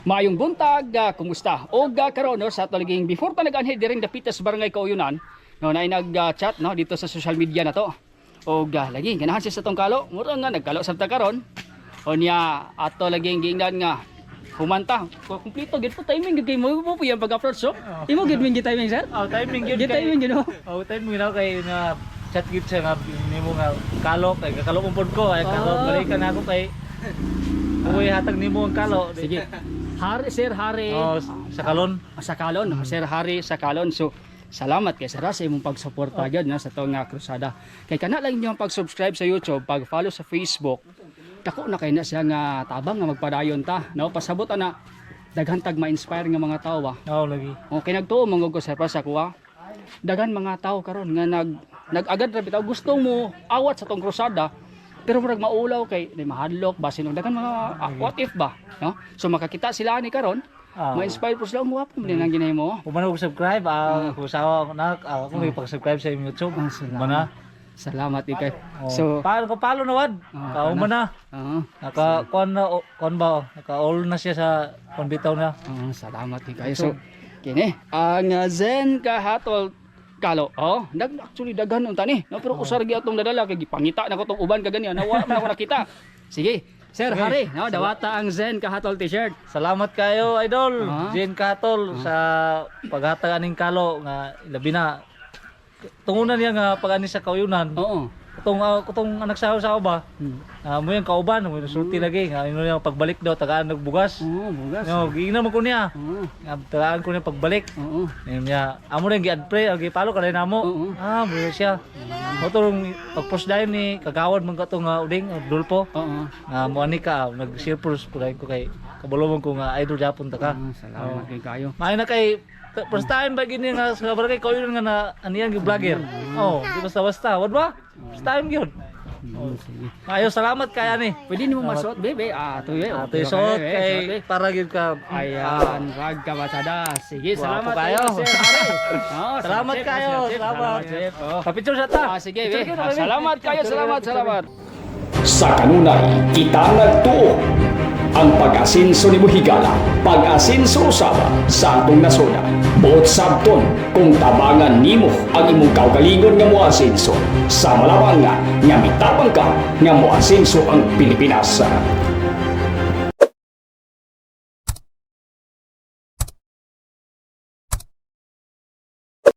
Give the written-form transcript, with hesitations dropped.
Maayong buntag, kumusta? O karon no, sa taliging before ta nag-anhid diring dapitas barangay Kauyonan, no na nag-chat no dito sa social media na to. O lagi ganahan siya sa tong kalo, mura nga nagkalo sa ta karon. O niya ato laging giingnan nga humanta. Kumpleto gid po timing gid mo po yung pag-upload so. Imo gid min timing sir? Oh, timing yun. Gid timing gid no. Oh, timing na kay nga chat gid siya nga nimo nga kalo kay kakalo pod ko ay kalo balikan ako kay uy hatag nimo ang kalo. Sige. Hari Sir Hari. Oh, sa kalon. Sa kalon, Sir Hari sa kalon. So salamat kay Sir sa imong pagsuporta gyud na sa tong krusada. Kay kana lang niyo pag-subscribe sa YouTube, pag-follow sa Facebook. Dako na kay na siya nga tabang nga magpadayon ta, no? Pasabot ana daghan tag ma-inspire nga mga tawo ba. Oh, lagi. Okay nagtuo mong ko Sir sa kuha. Daghan mga tawo karon nga nag-agad ra bitaw gusto mo awat sa tong krusada. Pero murag maulaw kay di mahadlok basin og daghan mga what if ba, no? So makakita sila ni karon, ma-inspire po sila mo po din ang ginahimo. Kung man subscribe kung sawa na ako may pag-subscribe sa YouTube. Mana. Salamat ikay. So palo na wad. Kauman na. Naka kon ba? Naka all na siya sa kon bitaw na. Salamat ikay. So kini ang Zen Kahatol kalo. Actually daghan unta ni. No, pero usar gi atong dadala kay gipangita na ko tong uban kaganiya. Nawa man ako nakita. Sige. Sir Hari, no, dawata ang Zen Kahatol t-shirt. Salamat kayo idol. Zen Kahatol sa paghatag aning kalo nga labi na tungunan niya nga pag-ani sa Kauyonan. Oo. Kutong anak sahaw ba? Mo yung kauban, mo sulti lagi nga ino yung pagbalik daw tagaan nagbugas. Bugas. No, giingnan mo ko niya. Nga tagaan ko niya pagbalik. Niya amo rin gi-add pre, gi palo ka rin namo. Mo siya. Mo tong pag-post dayon ni kagawad man ka tong uding Dulpo. Mo ani ka nag-share post ko ko kay kabulong ko nga idol Japon ta ka. Salamat kay kayo. May na kay first time ba gini nga sa barangay Kauyonan nga na aniyan gi vlogger. Di basta-basta, wad ba? First time gyud. Sige. Ayo salamat kay ani. Pwede nimo masuot bebe. Tuyo. Tisot kay para gyud ka. Ayan, wag ka matada. Sige, salamat kayo. Sir Hari. Salamat kayo. Salamat. Kapicture sa ta. Sige, salamat kayo. Salamat. Sa kanunay, kita nagtuo ang pag-asinso ni Mohigala, pag-asinso usaba sa atong nasona. Buot sabton kung tabangan nimo ang imong kaugalingon nga moasinso sa malawang nga mitapang ka nga moasinso ang Pilipinas.